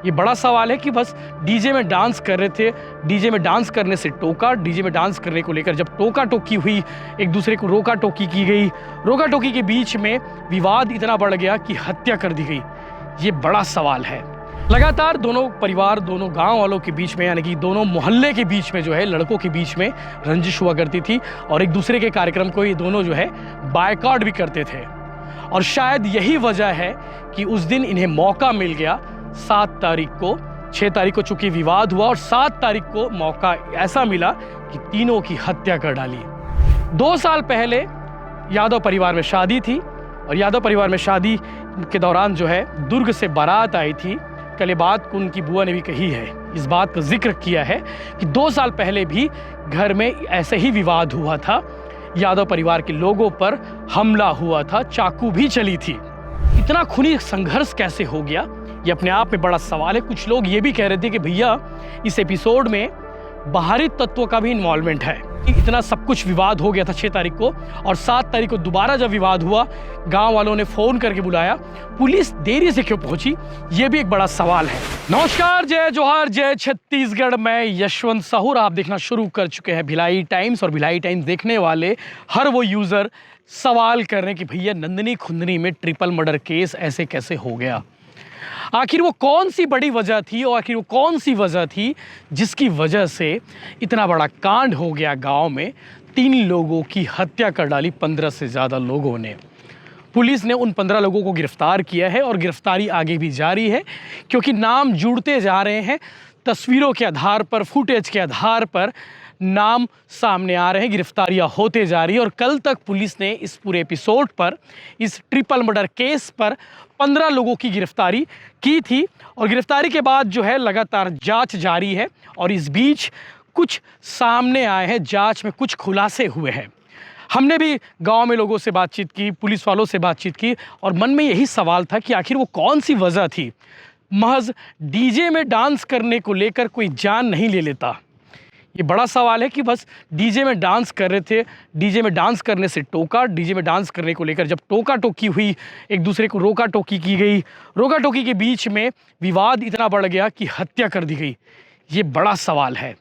ये बड़ा सवाल है कि बस डीजे में डांस कर रहे थे, डीजे में डांस करने से टोका, डीजे में डांस करने को लेकर जब टोका टोकी हुई, एक दूसरे को रोका टोकी की गई, रोका टोकी के बीच में विवाद इतना बढ़ गया कि हत्या कर दी गई। ये बड़ा सवाल है। लगातार दोनों परिवार, दोनों गांव वालों के बीच में, यानी कि दोनों मोहल्ले के बीच में जो है, लड़कों के बीच में रंजिश हुआ करती थी और एक दूसरे के कार्यक्रम को ये दोनों जो है बायकॉट भी करते थे। और शायद यही वजह है कि उस दिन इन्हें मौका मिल गया 7 तारीख को। 6 तारीख को चूंकि विवाद हुआ और 7 तारीख को मौका ऐसा मिला कि तीनों की हत्या कर डाली। 2 साल पहले यादव परिवार में शादी थी और यादव परिवार में शादी के दौरान जो है दुर्ग से बारात आई थी। कल ये बात उनकी बुआ ने भी कही है, इस बात का जिक्र किया है कि 2 साल पहले भी घर में ऐसे ही विवाद हुआ था। यादव परिवार के लोगों पर हमला हुआ था, चाकू भी चली थी। इतना खूनी संघर्ष कैसे हो गया, ये अपने आप में बड़ा सवाल है। कुछ लोग ये भी कह रहे थे कि भैया इस एपिसोड में बाहरी तत्वों का भी इन्वॉल्वमेंट है। इतना सब कुछ विवाद हो गया था 6 तारीख को और 7 तारीख को दोबारा जब विवाद हुआ, गांव वालों ने फोन करके बुलाया, पुलिस देरी से क्यों पहुंची, ये भी एक बड़ा सवाल है। नमस्कार, जय जोहार, जय छत्तीसगढ़। मैं यशवंत साहू, आप देखना शुरू कर चुके हैं भिलाई टाइम्स। और भिलाई टाइम्स देखने वाले हर वो यूजर सवाल कर रहे हैं कि भैया नंदनी खुंदनी में ट्रिपल मर्डर केस ऐसे कैसे हो गया। आखिर वो कौन सी बड़ी वजह थी और आखिर वो कौन सी वजह थी जिसकी वजह से इतना बड़ा कांड हो गया गांव में। 3 लोगों की हत्या कर डाली 15 से ज़्यादा लोगों ने। पुलिस ने उन 15 लोगों को गिरफ्तार किया है और गिरफ्तारी आगे भी जारी है, क्योंकि नाम जुड़ते जा रहे हैं। तस्वीरों के आधार पर, फुटेज के आधार पर नाम सामने आ रहे हैं, गिरफ्तारियां होते जा रही है। और कल तक पुलिस ने इस पूरे एपिसोड पर, इस ट्रिपल मर्डर केस पर 15 लोगों की गिरफ्तारी की थी। और गिरफ्तारी के बाद जो है लगातार जांच जारी है और इस बीच कुछ सामने आए हैं, जांच में कुछ खुलासे हुए हैं। हमने भी गांव में लोगों से बातचीत की, पुलिस वालों से बातचीत की और मन में यही सवाल था कि आखिर वो कौन सी वजह थी। महज डीजे में डांस करने को लेकर कोई जान नहीं ले लेता। ये बड़ा सवाल है कि बस डीजे में डांस कर रहे थे, डीजे में डांस करने से टोका, डीजे में डांस करने को लेकर जब टोका टोकी हुई, एक दूसरे को रोका टोकी की गई, रोका टोकी के बीच में विवाद इतना बढ़ गया कि हत्या कर दी गई। ये बड़ा सवाल है।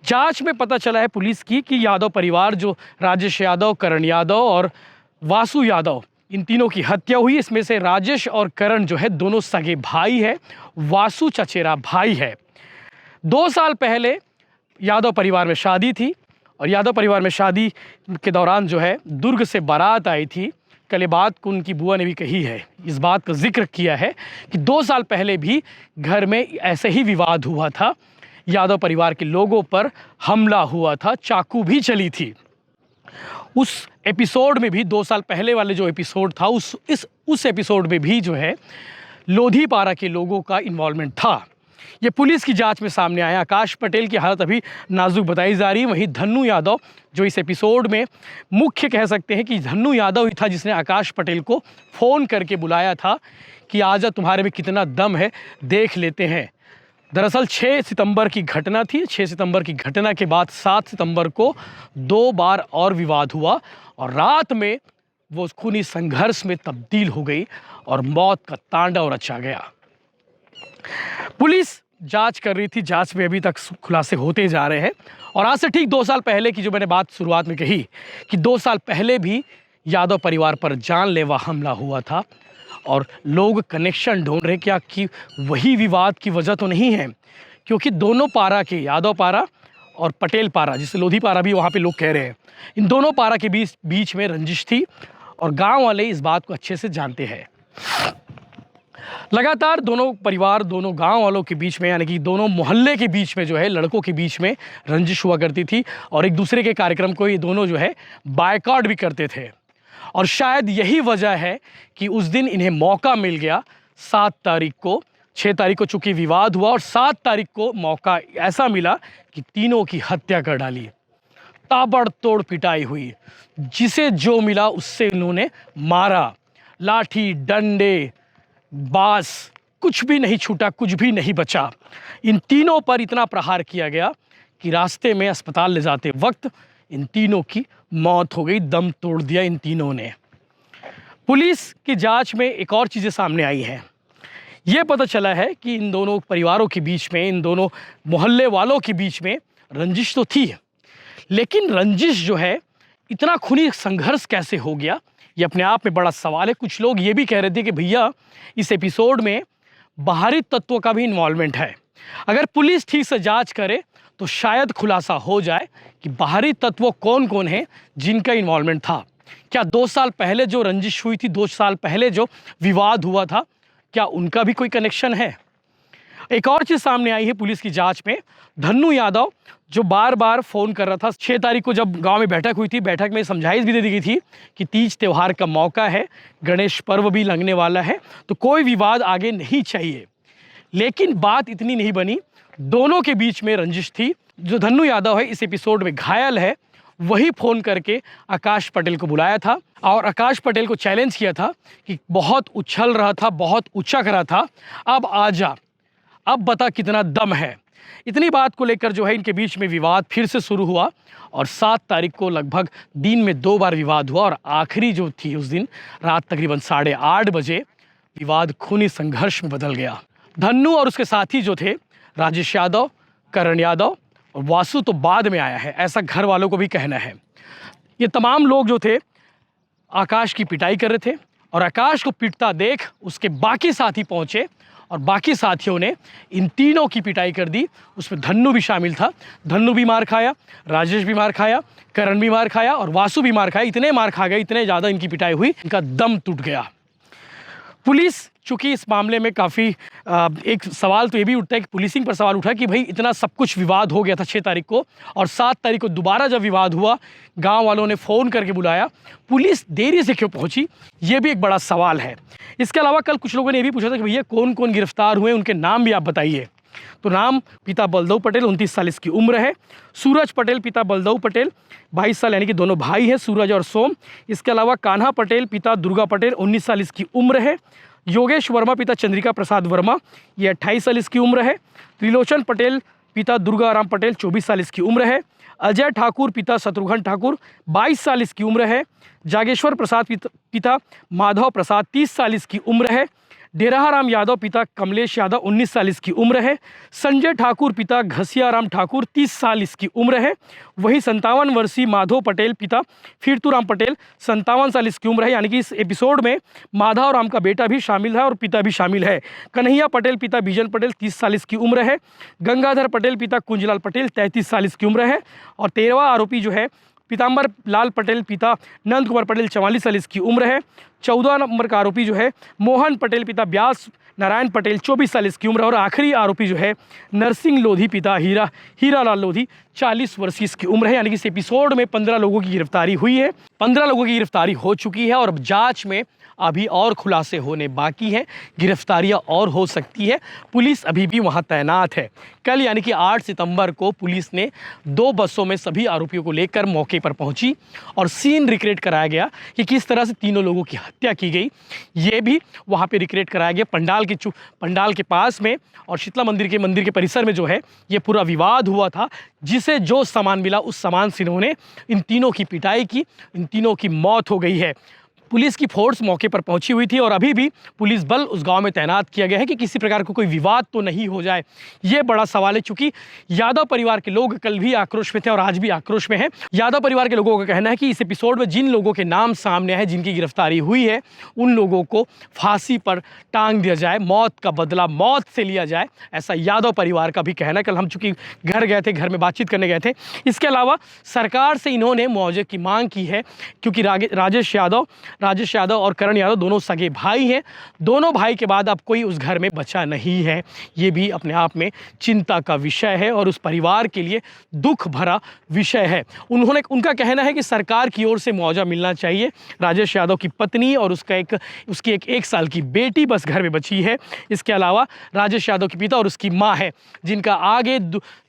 जांच में पता चला है पुलिस की कि यादव परिवार, जो राजेश यादव, करण यादव और वासु यादव, इन तीनों की हत्या हुई। इसमें से राजेश और करण जो है दोनों सगे भाई है, वासु चचेरा भाई है। 2 साल पहले यादव परिवार में शादी थी और यादव परिवार में शादी के दौरान जो है दुर्ग से बारात आई थी। कल ये बात उनकी बुआ ने भी कही है, इस बात का जिक्र किया है कि 2 साल पहले भी घर में ऐसे ही विवाद हुआ था। यादव परिवार के लोगों पर हमला हुआ था, चाकू भी चली थी। उस एपिसोड में भी 2 साल पहले वाले जो एपिसोड था, उस एपिसोड में भी जो है लोधीपारा के लोगों का इन्वॉल्वमेंट था। ये पुलिस की जांच में सामने आया। आकाश पटेल की हालत अभी नाजुक बताई जा रही है। वहीं धन्नू यादव, जो इस एपिसोड में मुख्य कह सकते हैं कि धन्नू यादव ही था जिसने आकाश पटेल को फ़ोन करके बुलाया था कि आजा, तुम्हारे में कितना दम है, देख लेते हैं। दरअसल 6 सितंबर की घटना थी। 6 सितंबर की घटना के बाद 7 सितंबर को 2 बार और विवाद हुआ और रात में वो खूनी संघर्ष में तब्दील हो गई और मौत का तांडव रचा गया। पुलिस जांच कर रही थी, जांच में अभी तक खुलासे होते जा रहे हैं। और आज से ठीक 2 साल पहले की जो मैंने बात शुरुआत में कही कि 2 साल पहले भी यादव परिवार पर जानलेवा हमला हुआ था और लोग कनेक्शन ढूंढ रहे क्या कि वही विवाद की वजह तो नहीं है, क्योंकि दोनों पारा के, यादव पारा और पटेल पारा, जिसे लोधी पारा भी वहाँ पे लोग कह रहे हैं, इन दोनों पारा के बीच में रंजिश थी और गाँव वाले इस बात को अच्छे से जानते हैं। लगातार दोनों परिवार, दोनों गांव वालों के बीच में, यानी कि दोनों मोहल्ले के बीच में जो है लड़कों के बीच में रंजिश हुआ करती थी और एक दूसरे के कार्यक्रम को ये दोनों जो है बायकॉट भी करते थे। और शायद यही वजह है कि उस दिन इन्हें मौका मिल गया 7 तारीख को। 6 तारीख को चूंकि विवाद हुआ और 7 तारीख को मौका ऐसा मिला कि तीनों की हत्या कर डाली। ताबड़तोड़ पिटाई हुई, जिसे जो मिला उससे इन्होंने मारा। लाठी, डंडे, बांस, कुछ भी नहीं छूटा, कुछ भी नहीं बचा। इन तीनों पर इतना प्रहार किया गया कि रास्ते में अस्पताल ले जाते वक्त इन तीनों की मौत हो गई। दम तोड़ दिया इन तीनों ने। पुलिस की जांच में एक और चीज़ें सामने आई हैं। ये पता चला है कि इन दोनों परिवारों के बीच में, इन दोनों मोहल्ले वालों के बीच में रंजिश तो थी, लेकिन रंजिश जो है इतना खूनी संघर्ष कैसे हो गया, ये अपने आप में बड़ा सवाल है। कुछ लोग ये भी कह रहे थे कि भैया इस एपिसोड में बाहरी तत्वों का भी इन्वॉल्वमेंट है। अगर पुलिस ठीक से जांच करे तो शायद खुलासा हो जाए कि बाहरी तत्व कौन कौन हैं जिनका इन्वॉल्वमेंट था। क्या 2 साल पहले जो रंजिश हुई थी, 2 साल पहले जो विवाद हुआ था, क्या उनका भी कोई कनेक्शन है? एक और चीज़ सामने आई है पुलिस की जांच में। धन्नू यादव जो बार बार फ़ोन कर रहा था, 6 तारीख को जब गांव में बैठक हुई थी, बैठक में समझाइश भी दे दी गई थी कि तीज त्यौहार का मौका है, गणेश पर्व भी लगने वाला है, तो कोई विवाद आगे नहीं चाहिए। लेकिन बात इतनी नहीं बनी, दोनों के बीच में रंजिश थी। जो धन्नू यादव है इस एपिसोड में घायल है, वही फ़ोन करके आकाश पटेल को बुलाया था और आकाश पटेल को चैलेंज किया था कि बहुत उछल रहा था, बहुत उछक रहा था, अब आ जा, अब बता कितना दम है। इतनी बात को लेकर जो है इनके बीच में विवाद फिर से शुरू हुआ और 7 तारीख को लगभग दिन में 2 बार विवाद हुआ और आखिरी जो थी उस दिन रात तकरीबन 8:30 बजे विवाद खूनी संघर्ष में बदल गया। धन्नू और उसके साथी जो थे राजेश यादव, करण यादव और वासु तो बाद में आया है, ऐसा घर वालों को भी कहना है। ये तमाम लोग जो थे आकाश की पिटाई कर रहे थे और आकाश को पिटता देख उसके बाकी साथी पहुंचे और बाकी साथियों ने इन तीनों की पिटाई कर दी। उसमें धन्नू भी शामिल था। धन्नू भी मार खाया, राजेश भी मार खाया, करण भी मार खाया और वासु भी मार खाया। इतने मार खा गए, इतने ज़्यादा इनकी पिटाई हुई, इनका दम टूट गया। पुलिस चूँकि इस मामले में काफ़ी एक सवाल तो ये भी उठता है कि पुलिसिंग पर सवाल उठा कि भाई इतना सब कुछ विवाद हो गया था 6 तारीख को और 7 तारीख को दोबारा जब विवाद हुआ, गांव वालों ने फ़ोन करके बुलाया, पुलिस देरी से क्यों पहुंची, ये भी एक बड़ा सवाल है। इसके अलावा कल कुछ लोगों ने ये भी पूछा था कि भैया कौन कौन गिरफ्तार हुए, उनके नाम भी आप बताइए। तो नाम पिता बलदेव पटेल 29 साल इसकी उम्र है, सूरज पटेल पिता बलदेव पटेल 22 साल, यानी कि दोनों भाई हैं सूरज और सोम। इसके अलावा कान्हा पटेल पिता दुर्गा पटेल 19 साल इसकी उम्र है। योगेश वर्मा पिता चंद्रिका प्रसाद वर्मा, ये 28 साल इसकी उम्र है। त्रिलोचन पटेल पिता दुर्गा राम पटेल 24 साल इसकी उम्र है। अजय ठाकुर पिता शत्रुघ्न ठाकुर 22 साल इसकी उम्र है। जागेश्वर प्रसाद पिता माधव प्रसाद 30 साल इसकी उम्र है। डेराहाराम यादव पिता कमलेश यादव 19 साल इसकी उम्र है। संजय ठाकुर पिता घसियाराम ठाकुर 30 साल इसकी उम्र है। वहीं 57 वर्षीय माधव पटेल पिता फिरतूराम पटेल 57 साल इसकी उम्र है, यानी कि इस एपिसोड में माधव राम का बेटा भी शामिल है और पिता भी शामिल है। कन्हैया पटेल पिता बिजन पटेल 30 साल इसकी उम्र है। गंगाधर पटेल पिता कुंजलाल पटेल 33 साल इसकी उम्र है। और 13वां आरोपी जो है पीताम्बर लाल पटेल पिता नंद कुमार पटेल 44 साल इसकी उम्र है। 14 नंबर का आरोपी जो है मोहन पटेल पिता व्यास नारायण पटेल 24 साल इसकी उम्र है। और आखिरी आरोपी जो है नरसिंह लोधी पिता हीरालाल लोधी 40 वर्ष इसकी उम्र है। यानी कि इस एपिसोड में 15 लोगों की गिरफ्तारी हुई है, 15 लोगों की गिरफ्तारी हो चुकी है और अब जांच में अभी और खुलासे होने बाकी हैं, गिरफ्तारियां और हो सकती है। पुलिस अभी भी वहां तैनात है। कल यानी कि 8 सितंबर को पुलिस ने 2 बसों में सभी आरोपियों को लेकर मौके पर पहुंची और सीन रिक्रिएट कराया गया कि किस तरह से तीनों लोगों की हत्या की गई। ये भी वहाँ पे रिक्रिएट कराया गया पंडाल के पास में और शीतला मंदिर के परिसर में जो है ये पूरा विवाद हुआ था। जिसे जो सामान मिला उस सामान से इन्होंने इन तीनों की पिटाई की, इन तीनों की मौत हो गई है। पुलिस की फोर्स मौके पर पहुंची हुई थी और अभी भी पुलिस बल उस गांव में तैनात किया गया है कि किसी प्रकार का कोई विवाद तो नहीं हो जाए। ये बड़ा सवाल है, चूंकि यादव परिवार के लोग कल भी आक्रोश में थे और आज भी आक्रोश में हैं। यादव परिवार के लोगों का कहना है कि इस एपिसोड में जिन लोगों के नाम सामने आए, जिनकी गिरफ्तारी हुई है, उन लोगों को फांसी पर टांग दिया जाए, मौत का बदला मौत से लिया जाए, ऐसा यादव परिवार का भी कहना है। कल हम चूंकि घर गए थे, घर में बातचीत करने गए थे। इसके अलावा सरकार से इन्होंने मुआवजे की मांग की है, क्योंकि राजेश यादव और करण यादव दोनों सगे भाई हैं। दोनों भाई के बाद अब कोई उस घर में बचा नहीं है। ये भी अपने आप में चिंता का विषय है और उस परिवार के लिए दुख भरा विषय है। उनका कहना है कि सरकार की ओर से मुआवजा मिलना चाहिए। राजेश यादव की पत्नी और उसकी एक साल की बेटी बस घर में बची है। इसके अलावा राजेश यादव के पिता और उसकी माँ है, जिनका आगे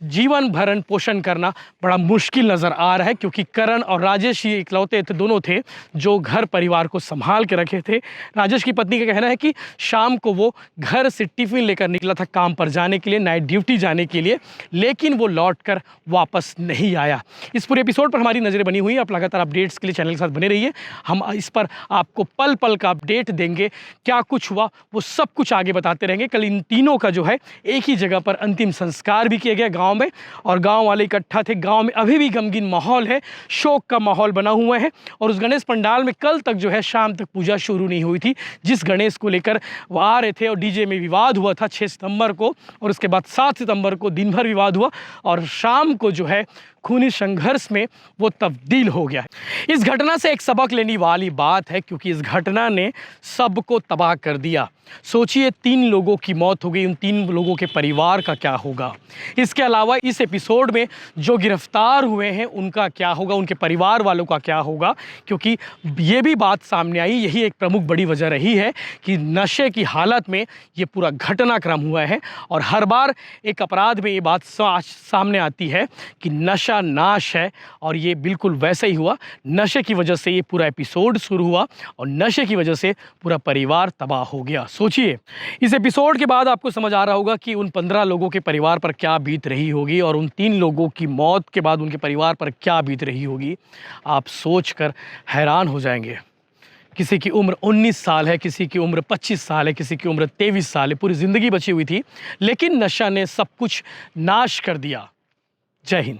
जीवन भरण पोषण करना बड़ा मुश्किल नज़र आ रहा है, क्योंकि करण और राजेश ही इकलौते थे, दोनों थे जो घर परिवार परिवार को संभाल के रखे थे। राजेश की पत्नी का कहना है कि शाम को वो घर से टिफ़िन लेकर निकला था काम पर जाने के लिए, नाइट ड्यूटी जाने के लिए, लेकिन वो लौटकर वापस नहीं आया। इस पूरे एपिसोड पर हमारी नज़रें बनी हुई हैं। आप लगातार अपडेट्स के लिए चैनल के साथ बने रहिए। हम इस पर आपको पल पल का अपडेट देंगे, क्या कुछ हुआ वो सब कुछ आगे बताते रहेंगे। कल इन तीनों का जो है एक ही जगह पर अंतिम संस्कार भी किया गया गाँव में, और गाँव वाले इकट्ठा थे। गाँव में अभी भी गमगीन माहौल है, शोक का माहौल बना हुआ है। और उस गणेश पंडाल में कल तक जो है शाम तक पूजा शुरू नहीं हुई थी, जिस गणेश को लेकर वो आ रहे थे, और डीजे में विवाद हुआ था 6 सितंबर को, और उसके बाद 7 सितंबर को दिन भर विवाद हुआ, और शाम को जो है खूनी संघर्ष में वो तब्दील हो गया। इस घटना से एक सबक लेने वाली बात है, क्योंकि इस घटना ने सबको तबाह कर दिया। सोचिए 3 लोगों की मौत हो गई, उन 3 लोगों के परिवार का क्या होगा। इसके अलावा इस एपिसोड में जो गिरफ्तार हुए हैं उनका क्या होगा, उनके परिवार वालों का क्या होगा, क्योंकि ये भी बात सामने आई, यही एक प्रमुख बड़ी वजह रही है कि नशे की हालत में ये पूरा घटनाक्रम हुआ है। और हर बार एक अपराध में ये बात सामने आती है कि नशा नाश है, और ये बिल्कुल वैसा ही हुआ। नशे की वजह से ये पूरा एपिसोड शुरू हुआ, और नशे की वजह से पूरा परिवार तबाह हो गया। सोचिए, इस एपिसोड के बाद आपको समझ आ रहा होगा कि उन 15 लोगों के परिवार पर क्या बीत रही होगी, और उन 3 लोगों की मौत के बाद उनके परिवार पर क्या बीत रही होगी। आप सोचकर हैरान हो जाएंगे। किसी की उम्र 19 साल है, किसी की उम्र 25 साल है, किसी की उम्र 23 साल है, पूरी ज़िंदगी बची हुई थी, लेकिन नशा ने सब कुछ नाश कर दिया। जय हिंद।